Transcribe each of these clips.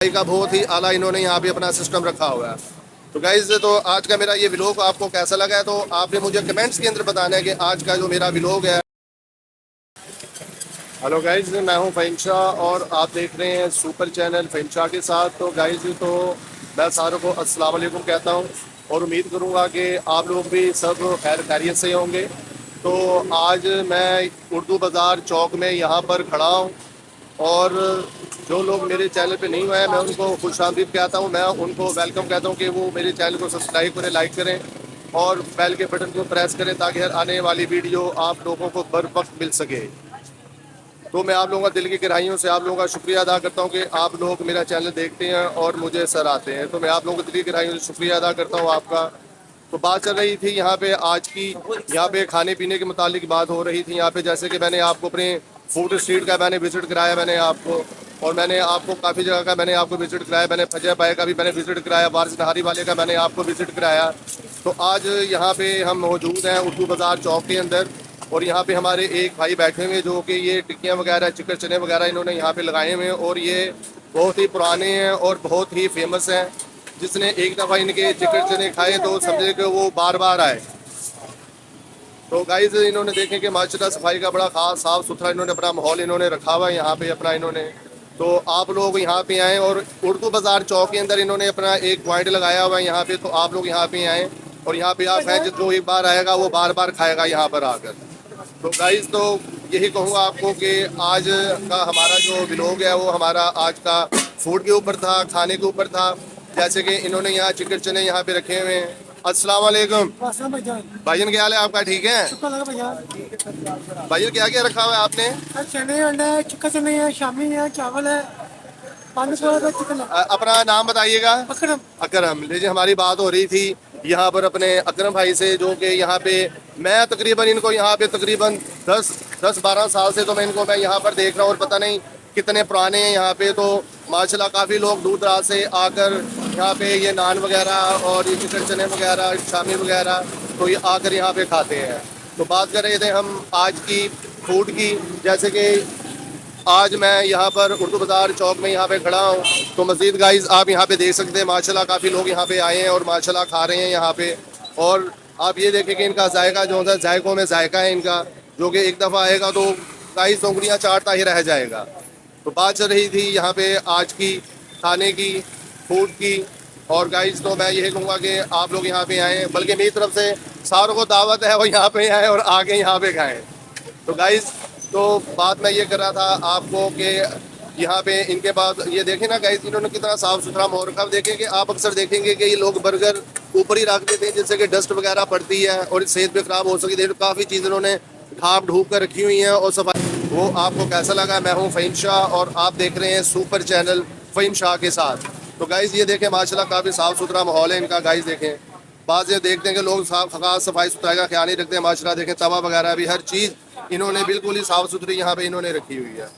सफाई का बहुत ही आला इन्होंने यहाँ पे अपना सिस्टम रखा हुआ है। तो गाइज़, तो आज का मेरा ये व्लॉग आपको कैसा लगा है, तो आपने मुझे कमेंट्स के अंदर बताना है कि आज का जो मेरा व्लॉग है। हेलो गाइज़, मैं हूँ फ़हीम शाह और आप देख रहे हैं सुपर चैनल फ़हीम शाह के साथ। तो गाइज़, तो मैं सारों को अस्सलाम वालेकुम कहता हूँ और उम्मीद करूँगा कि आप लोग भी सब खैर खैरियत से होंगे। तो आज मैं उर्दू बाज़ार चौक में यहाँ पर खड़ा हूँ और जो लोग मेरे चैनल पे नहीं हुए हैं मैं उनको खुशामदीद कहता हूँ, मैं उनको वेलकम कहता हूँ कि वो मेरे चैनल को सब्सक्राइब करें, लाइक करें और बेल के बटन को प्रेस करें ताकि हर आने वाली वीडियो आप लोगों को बर वक्त मिल सके। तो मैं आप लोगों का दिल की गहराइयों से आप लोगों का शुक्रिया अदा करता हूँ कि आप लोग मेरा चैनल देखते हैं और मुझे सराहते हैं। तो मैं आप लोगों को दिल की गहराइयों से शुक्रिया अदा करता हूँ आपका। तो बात चल रही थी यहाँ पे आज की, यहाँ पे खाने पीने के मुतालिक बात हो रही थी यहाँ पे, जैसे कि मैंने आपको अपने फूड स्ट्रीट का मैंने विज़िट कराया मैंने आपको, और मैंने आपको काफ़ी जगह का मैंने आपको विज़िट कराया, मैंने फजह पाए का भी मैंने विज़िट कराया, वारिस नहारी वाले का मैंने आपको विज़िट कराया। तो आज यहाँ पे हम मौजूद हैं उर्दू बाज़ार चौक के अंदर और यहाँ पे हमारे एक भाई बैठे हुए जो कि ये टिक्कियाँ वगैरह चिकन चने वगैरह इन्होंने यहाँ पे लगाए हुए हैं और ये बहुत ही पुराने हैं और बहुत ही फेमस हैं। जिसने एक दफ़ा इनके चिकन चने खाए तो समझे कि वो बार बार आए। तो गाइस, इन्होंने देखे कि माशाल्लाह सफाई का बड़ा खास साफ़ सुथरा इन्होंने अपना माहौल इन्होंने रखा हुआ है यहाँ पे अपना इन्होंने। तो आप लोग यहाँ पे आएँ और उर्दू बाज़ार चौक के अंदर इन्होंने अपना एक पॉइंट लगाया हुआ है यहाँ पे। तो आप लोग यहाँ पे आएँ और यहाँ पे आप हैं जो एक बार आएगा वो बार बार खाएगा यहाँ पर आकर। तो गाइस, तो यही कहूँगा आपको कि आज का हमारा जो व्लॉग है वो हमारा आज का फूड के ऊपर था, खाने के ऊपर था। जैसे कि इन्होंने यहाँ चिकन चने यहाँ पे रखे हुए हैं। अस्सलाम वालेकुम भाईजान, क्या हाल है आपका? ठीक है भाईजान, क्या क्या रखा हुआ है आपने? चने अंडा है, चिकन चने है, शामी है, चावल है, पानी चिकन है। अपना नाम बताइएगा। अकरम। अकरम। लीजिए, हमारी बात हो रही थी यहाँ पर अपने अकरम भाई से, जो कि यहाँ पे मैं तकरीबन इनको यहाँ पे तकरीबन 10-12 साल से तो मैं यहाँ पर देख रहा हूँ और पता नहीं कितने पुराने हैं यहाँ पे। तो माशाल्लाह काफ़ी लोग दूर दराज से आकर यहाँ पे ये नान वगैरह और ये चिकन चने वगैरह, शामी वगैरह, तो ये आकर यहाँ पे खाते हैं। तो बात कर रहे थे हम आज की फूड की, जैसे कि आज मैं यहाँ पर उर्दू बाज़ार चौक में यहाँ पे खड़ा हूँ। तो मज़ीद गाइस आप यहाँ पे देख सकते हैं माशाल्लाह काफ़ी लोग यहाँ पे आए हैं और माशाल्लाह खा रहे हैं यहाँ पे। और आप ये देखें कि इनका जायका जो है, जायकों में जायका है इनका, जो कि एक दफ़ा आएगा तो गाइस उंगलियाँ चाटता ही रह जाएगा। तो बात चल रही थी यहाँ पे आज की खाने की, फूड की। और गाइस, तो मैं यही कहूँगा कि आप लोग यहाँ पे आएँ, बल्कि मेरी तरफ से सारों को दावत है वो यहाँ पे आएँ और आके यहाँ पे खाएँ। तो गाइस, तो बात मैं ये कर रहा था आपको कि यहाँ पे इनके बाद ये देखें ना गाइस, इन्होंने कितना साफ़ सुथरा माहौल रखा। देखें कि आप अक्सर देखेंगे कि ये लोग बर्गर ऊपर ही रख देते हैं जिससे कि डस्ट वगैरह पड़ती है और सेहत भी ख़राब हो सकती है। तो काफ़ी चीज़ इन्होंने ढाँप ढूँप कर रखी हुई हैं और सफाई। वो आपको कैसा लगा? मैं हूँ फ़हीम शाह और आप देख रहे हैं सुपर चैनल फ़हीम शाह के साथ। तो गाइस, ये देखें माशाल्लाह काफ़ी साफ़ सुथरा माहौल है इनका। गाइस देखें, बाज़ ये देखते हैं कि लोग साफ खास सफाई सुथराई का ख्याल नहीं रखते हैं। माशाल्लाह देखें तवा वगैरह भी हर चीज़ इन्होंने बिल्कुल ही साफ़ सुथरी यहाँ पे इन्होंने रखी हुई है।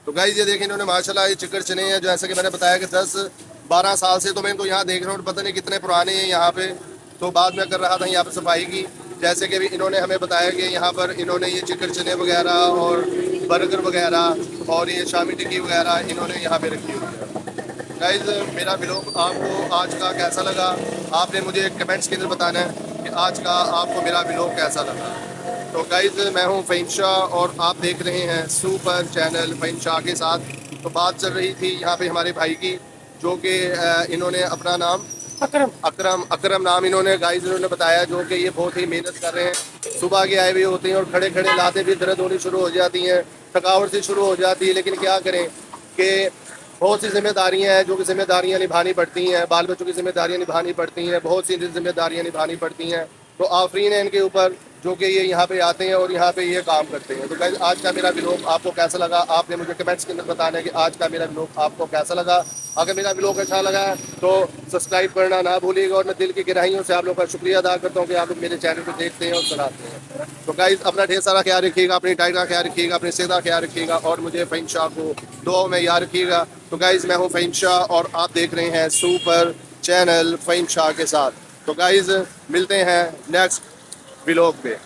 तो गाइस, ये देखें इन्होंने माशाल्लाह ये चिकन चने हैं, जैसे कि मैंने बताया कि 10-12 साल से तो मैं इनको यहाँ देख रहा हूँ, पता नहीं कितने पुराने हैं यहाँ पे। तो बात मैं कर रहा था यहाँ पर सफाई की, जैसे कि भी इन्होंने हमें बताया कि यहाँ पर इन्होंने ये चिकन चने वगैरह और बर्गर वगैरह और ये शामी टिक्की वगैरह इन्होंने यहाँ पे रखी हुई है। गाइस, मेरा व्लॉग आपको आज का कैसा लगा? आपने मुझे कमेंट्स के अंदर बताना है कि आज का आपको मेरा व्लॉग कैसा लगा। तो गाइस, मैं हूं फ़हीम शाह और आप देख रहे हैं सुपर चैनल फ़हीम शाह के साथ। तो बात चल रही थी यहाँ पे हमारे भाई की, जो कि इन्होंने अपना नाम अकरम नाम इन्होंने गाइस इन्होंने बताया, जो कि ये बहुत ही मेहनत कर रहे हैं। सुबह के आए हुए होते हैं और खड़े खड़े लाते भी दर्द होनी शुरू हो जाती हैं, थकावट से शुरू हो जाती है। लेकिन क्या करें कि बहुत सी जिम्मेदारियां हैं जो कि जिम्मेदारियां निभानी पड़ती हैं, बाल बच्चों की जिम्मेदारियां निभानी पड़ती हैं, बहुत सी जिम्मेदारियां निभानी पड़ती हैं। तो आफरीन है इनके ऊपर जो कि ये यहाँ पे आते हैं और यहाँ पे ये काम करते हैं। तो गाइस, आज का मेरा व्लॉग आपको कैसा लगा? आपने मुझे कमेंट्स के अंदर बताना है कि आज का मेरा व्लॉग आपको कैसा लगा। अगर मेरा व्लॉग अच्छा लगा है तो सब्सक्राइब करना ना भूलिएगा और मैं दिल की गहराइयों से आप लोगों का शुक्रिया अदा करता हूँ कि आप लोग मेरे चैनल को देखते हैं और चलाते हैं। तो गाइस, अपना ढेर सारा ख्याल रखिएगा, अपनी डाइट का ख्याल रखिएगा, अपनी सेहत का ख्याल रखिएगा और मुझे फ़हीम शाह को दुआओं में याद रखिएगा। तो गाइस, मैं हूँ फ़हीम शाह और आप देख रहे हैं सुपर चैनल फ़हीम शाह के साथ। तो गाइस, मिलते हैं नेक्स्ट व्लॉग पे।